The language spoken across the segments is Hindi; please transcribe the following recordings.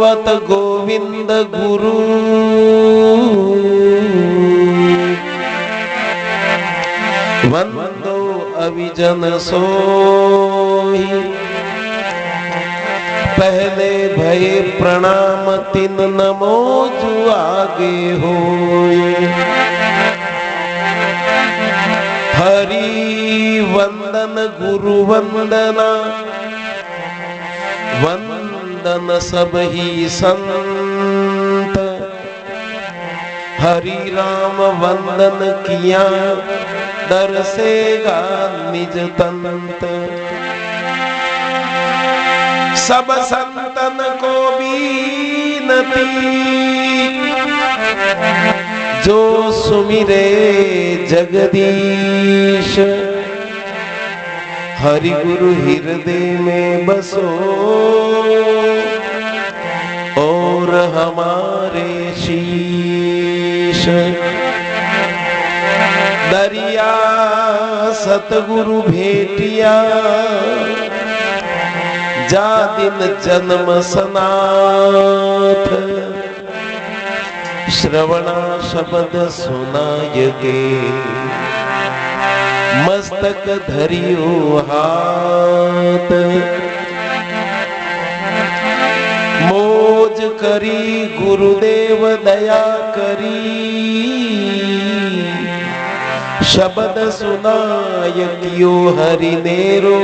मनोवत गोविंद गुरु वंदो अविजन सोई। पहले भये प्रणाम तिन नमो जु आगे होए। हरि वंदन गुरु वंदना वंदन सब ही संत। हरि राम वंदन किया दरसेगा निज तंत। सब संतन को बीनती जो सुमिरे जगदीश। हरि गुरु हृदय में बसो और हमारे शीश। दरिया सतगुरु भेटिया जा दिन जन्म सनाथ। श्रवणा शब्द सुनाय गे मस्तक धरियो हाथ। मोज करी गुरुदेव दया करी शब्द सुनाय कियो हरि नेरो।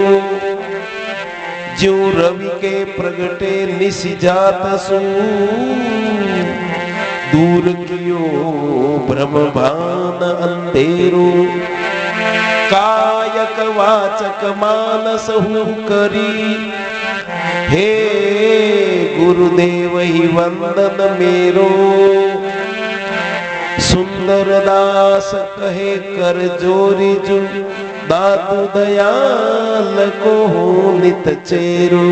जो रवि के प्रगटे निस जात सु दूर कियो ब्रह्म भान अंधेरो। कायक वाचक मानस हूँ करी हे गुरुदेव ही वंदन मेरो। सुंदर दास कहे कर जोरी जू दादू दयाल को नित चेरो।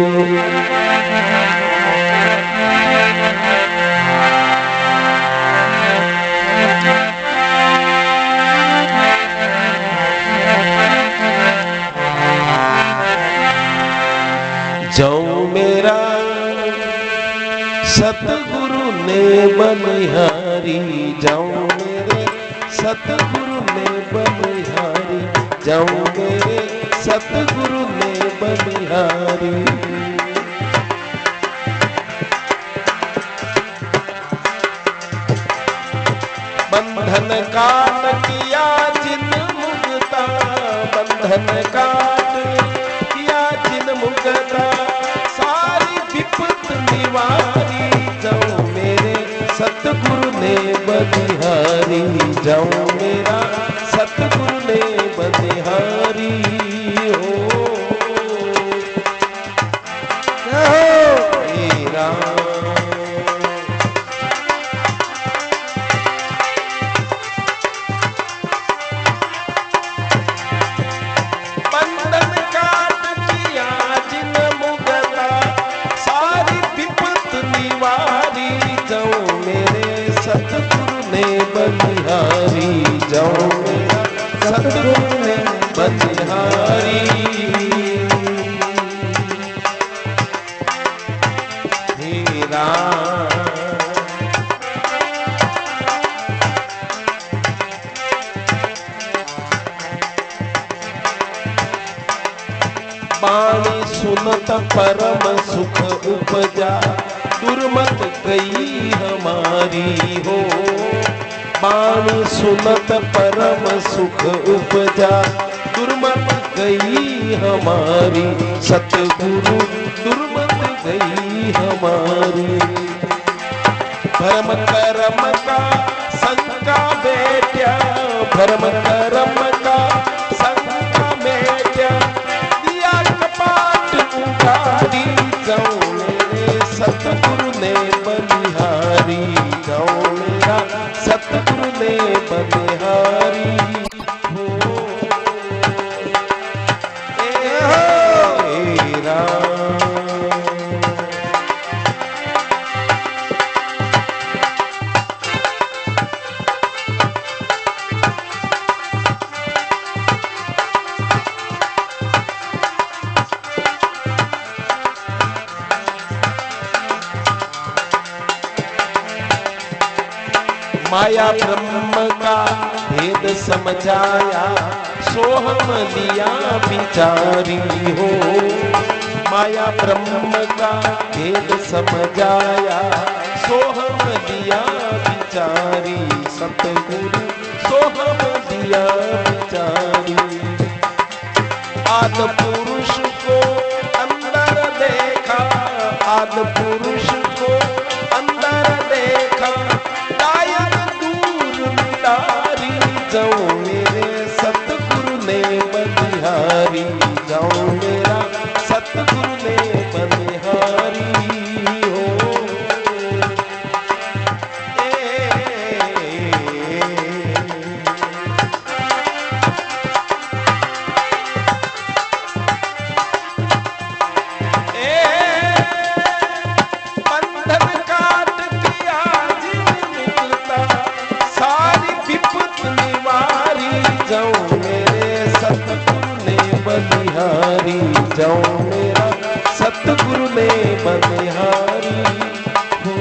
जाऊं मेरा सतगुरु ने बलिहारी। जाऊं मेरे सतगुरु ने बलिहारी। जाऊं मेरे सतगुरु ने बलिहारी। बंधन काट किया जिन मुक्ता। बंधन काट किया जिन मुक्ता सारी विपत निवारी। जाऊं मेरे सतगुरु ने बलिहारी। जाऊं मेरा सतगुरु ने बलिहारी हो। बंधन काट किया जिन मुगता सारी विपत निवारी। जाऊं मेरे सतगुरु ने बलिहारी। जाऊं मेरा सतगुरु ने बलिहारी। हे राम बाणी सुनत परम सुख उपजा। दुर्मत गई हमारी हो। बाणी सुनत परम सुख उपजा। दुर्मत गई हमारी। सतगुरु दुर्मत गई हमारी। भरम करम का शंका बेट्या। भरम करम का शंका बेट्या दिया कपाट उगारी। जाऊं मेरे सतगुरु ने बलिहारी। जाऊं मेरा सतगुरु ने बलिहारी हो। माया ब्रह्म का भेद समझाया, सोहम लिया बिचारी हो। माया ब्रह्म का भेद समझाया, सोहम लिया बिचारी। सतगुरु सोहम लिया बिचारी। आद पुरुष को अंदर देखा, आद पुरुष को अंदर देखा, दायन दूर मिटारी। जाऊं मेरे सतगुरु ने बलिहारी, जाऊं मेरा सतगुरु ने बलिहारी हो। बंधन काट किया जिन मुक्ता, सारी विपत निवारी। जाऊं मेरे सतगुरु ने बलिहारी, जाऊं मेरा सतगुरु ने बलिहारी हो।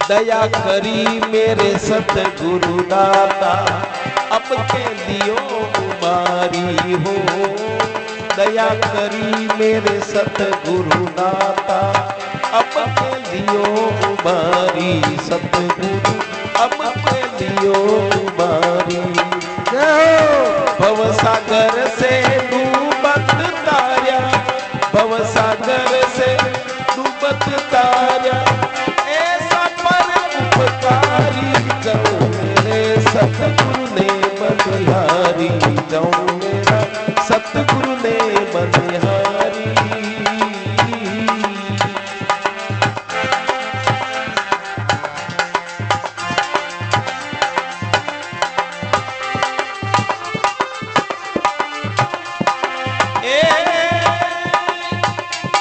दया करी मेरे सतगुरु दाता, अब के लियो उबारी हो। दया करी मेरे सतगुरु दाता, अब के लियो उबारी। सतगुरु अब के लियो उबारी। भव सागर से डूबत तारा, भव सागर से डूबत तारा, जाऊं मेरे सतगुरु ने बलिहारी, जाऊं मेरा सतगुरु ने बलिहारी।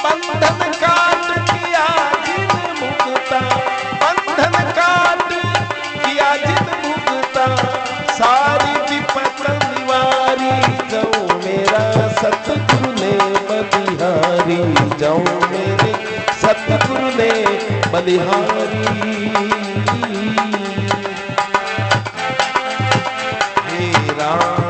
बंधन काट किया जिन मुक्ता, बंधन काट किया जिन मुक्ता, सारी विपत निवारी। जाऊं मेरा सतगुरु ने बलिहारी, जाऊं मेरे सतगुरु ने बलिहारी। हे राम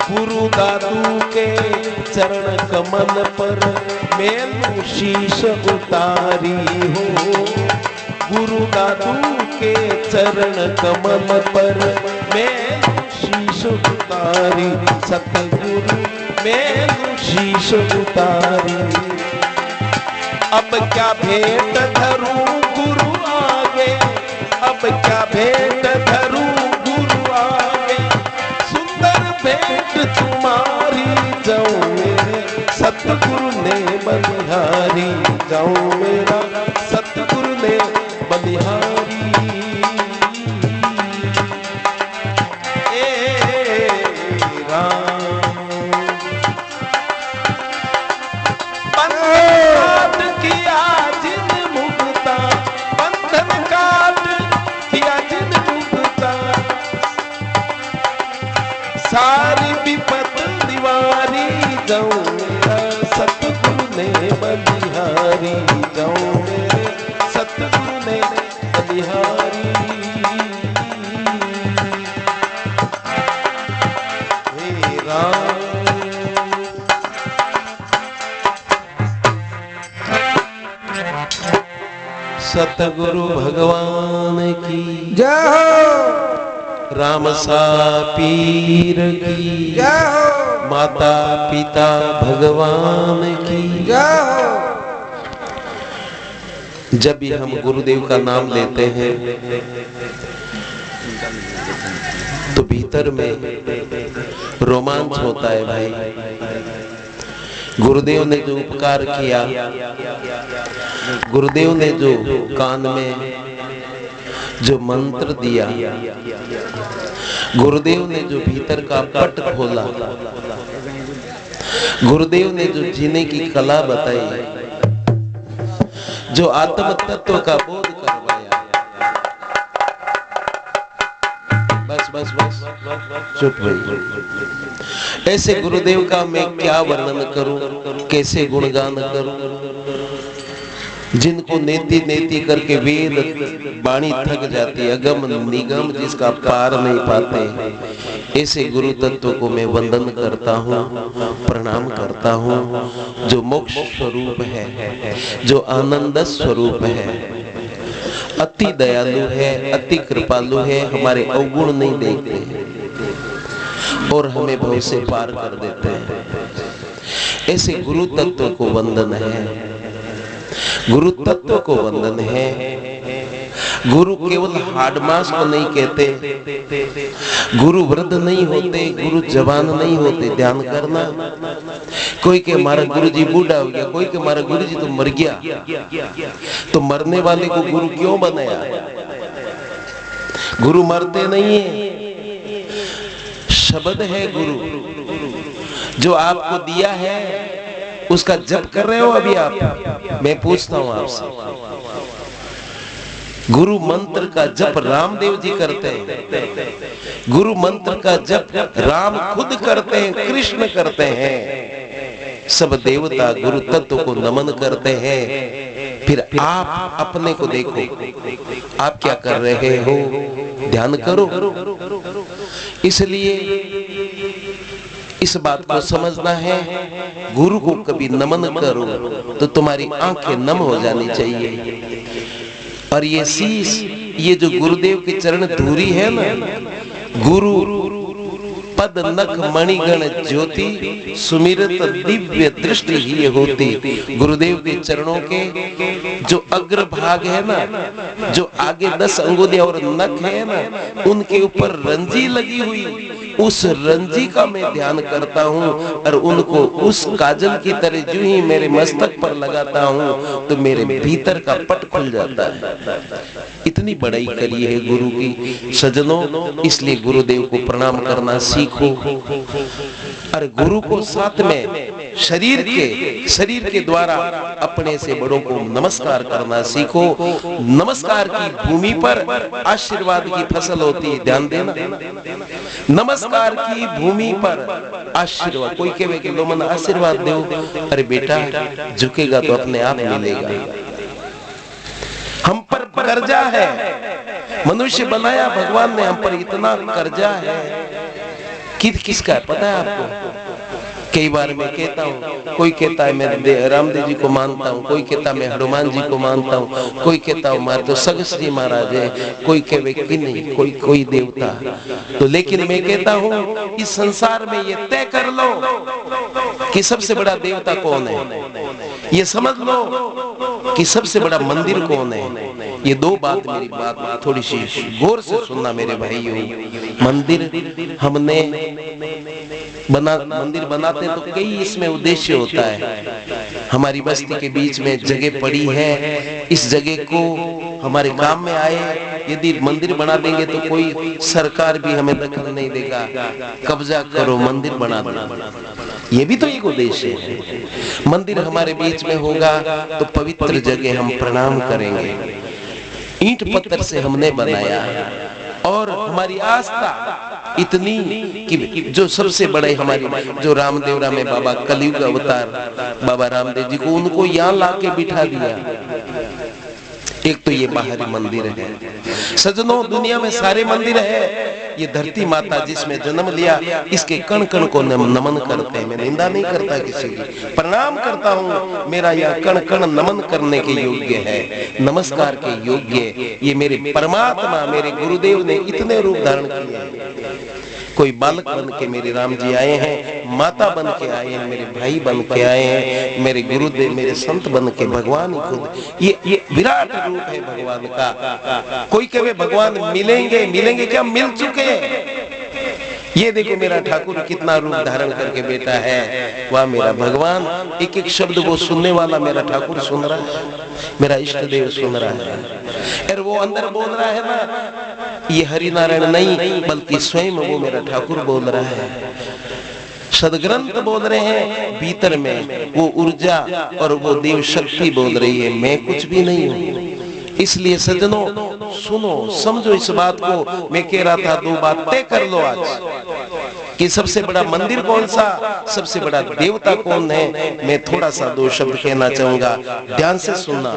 गुरु दादू के चरण कमल पर मैंने शीश उतारी हो। गुरु दादू के चरण कमल पर मैंने शीश उतारी। सतगुरु मैंने शीश उतारी। अब क्या भेंट धरूं गुरु आगे, अब क्या भेंट धरूं गुरु आगे, सुंदर भेंट तुम्हारी। जाऊं मेरे सतगुरु ने बलिहारी, जाऊं मेरा सतगुरु ने बलिहारी। काट किया जिन मुक्ता, बंधन काट किया जिन मुक्ता, सारी विपत निवारी। जाऊं मेरा सतगुरु ने बलिहारी, जाऊं मेरे सतगुरु ने बलिहारी। हे राम सतगुरु भगवान की जय हो। राम सा पीर की जय हो। माता पिता भगवान की जय हो। जब भी हम गुरुदेव का नाम लेते हैं तो भीतर में रोमांच होता है भाई। गुरुदेव ने जो उपकार किया, गुरुदेव ने जो कान में जो मंत्र दिया, गुरुदेव ने जो भीतर का पट खोला, गुरुदेव ने जो जीने की कला बताई, जो आत्म तत्व का बोध करवाया, बस बस बस चुप भाई। ऐसे गुरुदेव का मैं क्या वर्णन करूं, कैसे गुणगान करूं, जिनको नेति नेति करके वेद वाणी थक जाती, अगम निगम जिसका पार नहीं पाते, ऐसे गुरु तत्व को मैं वंदन करता हूँ, प्रणाम करता हूँ, जो मोक्ष स्वरूप है, जो आनंद स्वरूप है, अति दयालु है, अति कृपालु है, हमारे अवगुण नहीं देखते और हमें भव से पार कर देते हैं। ऐसे गुरु तत्व को वंदन है, गुरु तत्व को वंदन है। गुरु केवल हाड मास को नहीं कहते, गुरु वृद्ध नहीं होते, गुरु जवान नहीं होते। ध्यान करना, कोई के हमारा गुरु जी बूढ़ा हो गया, कोई के हमारा गुरु जी तो मर गया, तो मरने वाले को गुरु क्यों बनाया? गुरु मरते नहीं है, शब्द है गुरु जो आपको दिया है, उसका जप कर रहे हो अभी आप? मैं पूछता हूं आपसे, गुरु मंत्र का जप रामदेव जी करते हैं, गुरु मंत्र का जप राम खुद करते हैं, कृष्ण करते हैं, सब देवता गुरु तत्व को नमन करते हैं। फिर आप अपने को देखो, आप क्या कर रहे हो, ध्यान करो। इसलिए इस बात को समझना है, गुरु को कभी नमन करो तो तुम्हारी आंखें नम हो जानी चाहिए। और ये शीश, ये जो गुरुदेव के चरण धूरी है ना, गुरु पद नख मणिगण ज्योति सुमिरत दिव्य दृष्टि ही होती। गुरुदेव के चरणों के जो अग्र भाग है ना, जो आगे 10 अंगुलियां और नख है ना, उनके ऊपर रंजी लगी हुई, उस रंजी का मैं ध्यान करता हूँ और उनको उस काजल की तरह जो ही मेरे मस्तक पर लगाता हूँ तो मेरे भीतर का पट खुल जाता है। इतनी बड़ाई करी है गुरु की सज्जनों, इसलिए गुरुदेव को प्रणाम करना सीखो। और गुरु को साथ में शरीर के द्वारा अपने से बड़ों को नमस्कार करना सीखो। नमस्कार की भूमि पर आशीर्वाद की फसल होती है, ध्यान देना। नमस्कार की भूमि पर आशीर्वाद, कोई कहे कि लो मन आशीर्वाद दो, अरे बेटा झुकेगा तो अपने आप मिलेगा। हम पर कर्जा है, मनुष्य बनाया भगवान ने, हम पर इतना कर्जा है। किसका है पता है आपको? कई बार मैं कहता हूँ, कोई कहता है मैं रामदेव जी को मानता हूँ, कोई कहता है मैं हनुमान जी को मानता हूँ, कोई कहता हूँ मार तो सगस जी महाराज है, कोई कहे कि नहीं कोई देवता। तो लेकिन मैं कहता हूँ इस संसार में ये तय कर लो कि सबसे बड़ा देवता कौन है, ये समझ लो कि सबसे बड़ा मंदिर कौन है। ये दो बात, मेरी बात थोड़ी सी गौर से सुनना मेरे भाइयों। मंदिर हमने मंदिर बनाते तो कई इसमें उद्देश्य होता है। हमारी बस्ती के बीच में जगह पड़ी है, इस जगह को हमारे काम में आए। यदि मंदिर बना देंगे तो कोई सरकार भी हमें दखल नहीं देगा, कब्जा करो मंदिर बना दो, ये भी तो एक उद्देश्य है। मंदिर हमारे बीच में होगा तो पवित्र जगह हम प्रणाम करेंगे। ईंट पत्थर से हमने बनाया और हमारी आस्था इतनी कि जो सबसे बड़े हमारी जो रामदेवरा में बाबा कलयुग अवतार बाबा रामदेव जी को, उनको यहाँ लाके बिठा दिया। एक तो ये बाहरी मंदिर है। सज्जनों, दुनिया में सारे मंदिर है, ये धरती माता जिसमें जन्म लिया, इसके कण कण को नमन करते हैं। मैं निंदा नहीं करता किसी की, प्रणाम करता हूँ। मेरा यह कण कण नमन करने के योग्य है, नमस्कार के योग्य। ये मेरे परमात्मा, मेरे गुरुदेव ने इतने रूप धारण किए हैं। कोई बालक बन के मेरे राम जी आए हैं, माता बन के आए हैं, मेरे भाई बन के आए हैं, मेरे गुरुदेव, मेरे संत बन के, भगवान ही खुद। ये विराट रूप है भगवान का। कोई कहे भगवान मिलेंगे, मिलेंगे क्या, मिल चुके हैं। ये देखो मेरा ठाकुर कितना रूप धारण करके बैठा है, वह मेरा भगवान। एक एक शब्द वो सुनने वाला मेरा ठाकुर सुन रहा है, मेरा इष्ट देव सुन रहा है। और वो अंदर बोल रहा है ना, ये हरि नारायण नहीं बल्कि स्वयं वो मेरा ठाकुर बोल रहा है। सदग्रंथ बोल रहे हैं, भीतर में वो ऊर्जा और वो देव शक्ति बोल रही है, मैं कुछ भी नहीं हूँ। इसलिए सज्जनों सुनो, समझो इस बात को। मैं कह रहा था 2 बात तय कर लो आज कि सबसे बड़ा मंदिर कौन सा, सबसे बड़ा देवता कौन है। मैं थोड़ा सा 2 शब्द कहना चाहूंगा, ध्यान से सुनना।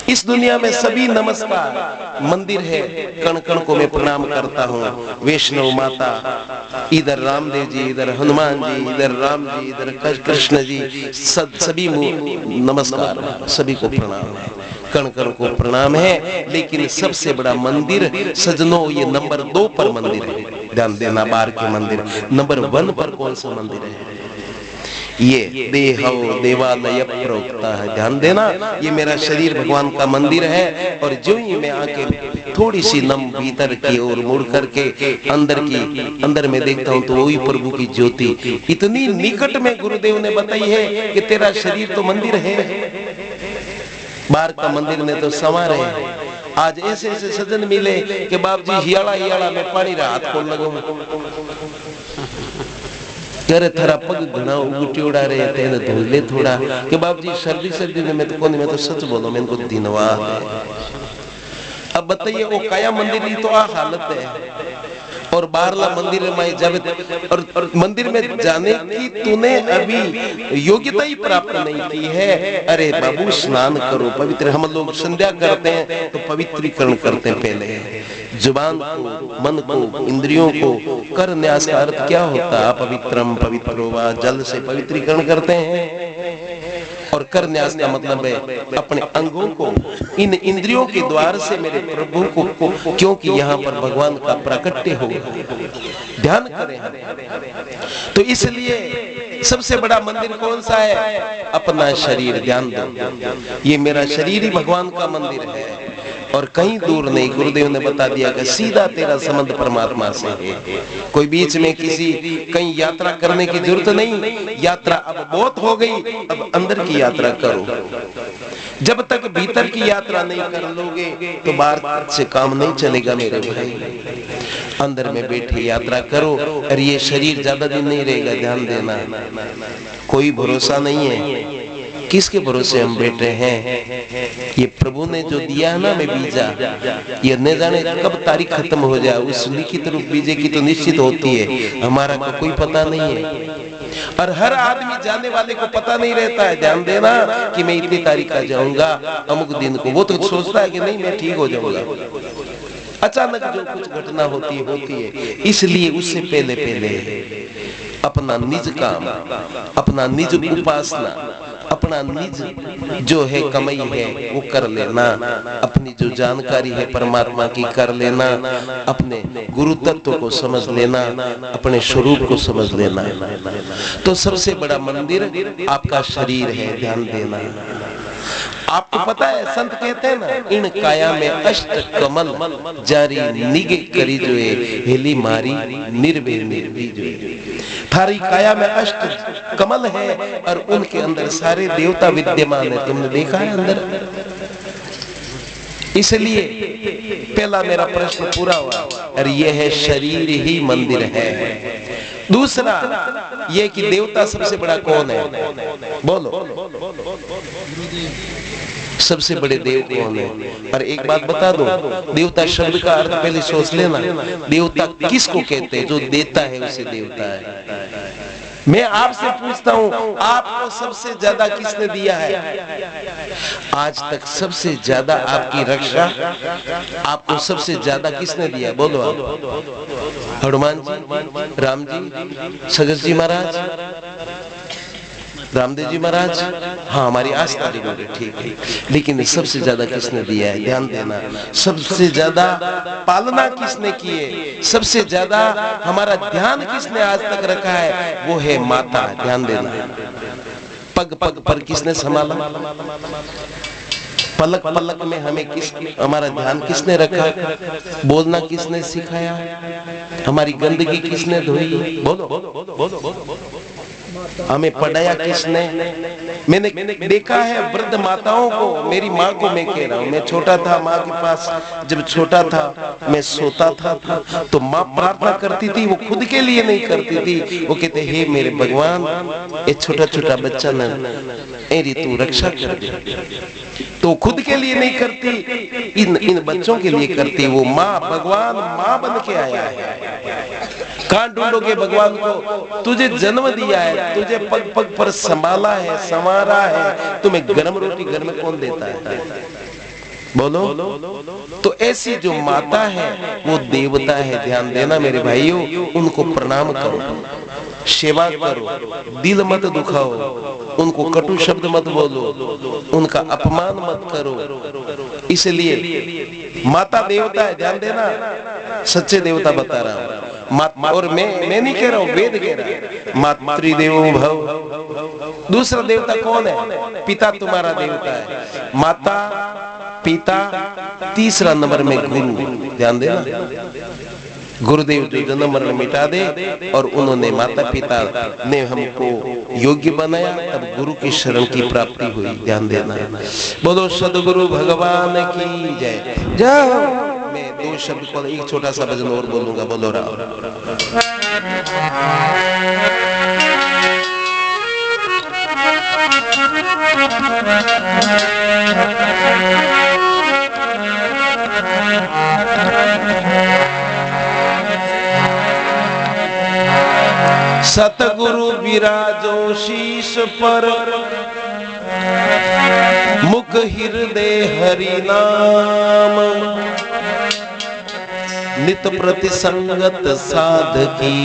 इस दुनिया में सभी नमस्कार मंदिर है, कण कण को मैं प्रणाम करता हूँ। वैष्णव माता, इधर रामदेव जी, इधर हनुमान जी, इधर राम जी, इधर कृष्ण जी, सभी नमस्कार, सभी को प्रणाम है, कण कण को प्रणाम है। लेकिन सबसे बड़ा मंदिर सजनों ये नंबर 2 पर मंदिर है। ध्यान देना, बार के मंदिर नंबर 1 पर कौन सा मंदिर है? ये देहो देवालय प्रोक्ता है। ध्यान देना, ये मेरा शरीर भगवान का मंदिर है। और जो ही मैं आके थोड़ी सी नम भीतर की ओर मुड़ करके अंदर में देखता हूँ तो वही प्रभु की ज्योति इतनी निकट में गुरुदेव ने बताई है कि तेरा शरीर तो मंदिर है। बाहर का मंदिर ने तो संवार है। आज ऐसे ऐसे सज्जन मिले कि बाप जी हियाला हियाला में पानी रा हाथ खोल लगो, करे थारा पग घना उगट्योड़ा रहे तेने धोले थोड़ा कि बाप जी सर्दी में तो कोनी, मैं तो सच बोलो, मैं इनको दिनवा है। अब बताइए वो काया मंदिर की तो आ हालत है, और बाहरला मंदिर में जब और मंदिर में जाने की तूने अभी योग्यता ही प्राप्त नहीं की है। अरे बाबू स्नान करो, पवित्र। हम लोग संध्या करते हैं तो पवित्रीकरण करते हैं पहले, जुबान को, मन को, इंद्रियों को। कर न्यास का अर्थ क्या होता है? अपवित्रम पवित्रो वा, जल से पवित्रीकरण करते हैं। और कर न्यास का मतलब है अपने अंगों को, इन इंद्रियों के द्वार से मेरे प्रभु को, क्योंकि यहाँ पर भगवान का प्राकट्य हो, ध्यान करें। तो इसलिए सबसे बड़ा मंदिर कौन सा है? अपना शरीर। ध्यान दो, ये मेरा शरीर ही भगवान का मंदिर है और कहीं दूर नहीं। गुरुदेव ने बता दिया कि सीधा तेरा संबंध परमात्मा से है। कोई बीच में किसी कहीं यात्रा करने की जरूरत नहीं। यात्रा अब बहुत हो गई, अब अंदर की यात्रा करो। जब तक भीतर की यात्रा नहीं कर लोगे तो बाहर से काम नहीं चलेगा मेरे भाई। अंदर में बैठे यात्रा करो। और ये शरीर ज्यादा दिन नहीं रहेगा, ध्यान देना। कोई भरोसा नहीं है, किसके भरोसे हम बैठे हैं? ये प्रभु ने जो दिया है ना, मैं बीजा, ये न जाने कब तारीख खत्म हो जाए। उस लिखित रूप बीजे की तो निश्चित होती है, हमारा को कोई पता नहीं है। और हर आदमी जाने वाले को पता नहीं रहता है। ध्यान देना कि मैं इतनी तारीख आ जाऊंगा, अमुक दिन को। वो तो सोचता है कि नहीं मैं ठीक हो जाऊंगा। अचानक जो कुछ घटना होती है। इसलिए उससे पहले अपना निज काम, अपना निज उपासना, अपना निज जो है कमाई है वो कर लेना। अपनी जो जानकारी है परमात्मा की कर लेना। अपने गुरु तत्व को समझ लेना, अपने स्वरूप को समझ लेना। तो सबसे बड़ा मंदिर आपका शरीर है। ध्यान देना। आपको पता है संत कहते हैं ना, इन काया में अष्ट कमल जारी निगे करी जो हेली मारी निर्भय निर्भी जो। थारी काया में अष्ट कमल है और उनके अंदर सारे देवता विद्यमान है। तुमने देखा है अंदर? इसलिए पहला मेरा प्रश्न पूरा हुआ। और यह है शरीर ही मंदिर है। दूसरा ये कि देवता सबसे बड़ा कौन है? बोलो, सबसे बड़े देव कौन है? और एक बात बता दो, देवता शब्द का अर्थ पहले सोच लेना। देवता किसको कहते हैं? जो देता है उसे देवता है। मैं आपसे पूछता हूं, आपको सबसे ज्यादा किसने दिया है? आज तक सबसे ज्यादा आपकी रक्षा आपको सबसे ज्यादा किसने दिया? बोलो आप। हनुमान जी, राम जी, सगर जी महाराज, रामदेव जी महाराज, हाँ हमारी आस्था जरूर है, ठीक है, लेकिन सबसे ज्यादा किसने दिया है, ध्यान देना, सबसे ज्यादा पालना किसने की है, सबसे ज्यादा हमारा ध्यान किसने आज तक रखा है, वो है माता। ध्यान देना, पग पग पर किसने संभाला, पलक पलक में हमें हमारा ध्यान किसने रखा, बोलना किसने सिखाया, हमारी गंदगी किसने धोई, बोलो, हमें पढ़ाया किसने। मैंने देखा है वृद्ध माताओं को, मेरी माँ को मैं कह रहा हूँ, मैं छोटा था माँ के पास, जब छोटा था मैं सोता था तो माँ प्रार्थना करती थी, वो खुद के लिए नहीं करती थी, वो कहते हे मेरे भगवान, ये छोटा छोटा बच्चा न मेरी तू रक्षा कर दे, तो खुद के लिए नहीं करती, इन बच्चों के लिए करती। वो माँ, भगवान माँ बन के आया है। कहाँ ढूंढोगे भगवान को, तुझे जन्म दिया है, तुझे पग पग पर संभाला है, संवारा है, तुम्हें गरम रोटी घर में कौन देता है, बोलो। तो ऐसी जो माता है वो देवता है। ध्यान देना मेरे भाइयों, उनको प्रणाम करो, सेवा करो, दिल मत दुखाओ, उनको कटु शब्द मत बोलो, उनका अपमान मत करो। इसलिए माता देवता है, ध्यान देना, सच्चे देवता बता रहा हूं। और मैं नहीं कह रहा हूं, वेद कह रहा है, मातृदेवो भव। दूसरा देवता कौन है, पिता तुम्हारा देवता है, माता पिता, तीसरा नंबर में गुरु। ध्यान देना, गुरुदेव जो जन्म मरण मिटा दे, और उन्होंने माता पिता ने हमको योग्य बनाया, तब गुरु की शरण की प्राप्ति हुई। ध्यान देना, बोलो सदगुरु भगवान की जय। जय। मैं दो शब्द पर एक छोटा सा भजन और बोलूंगा, बोलो राम। सतगुरु विराजो शीश पर, मुख हृदय हरि नाम, नित प्रति संगत साधकी।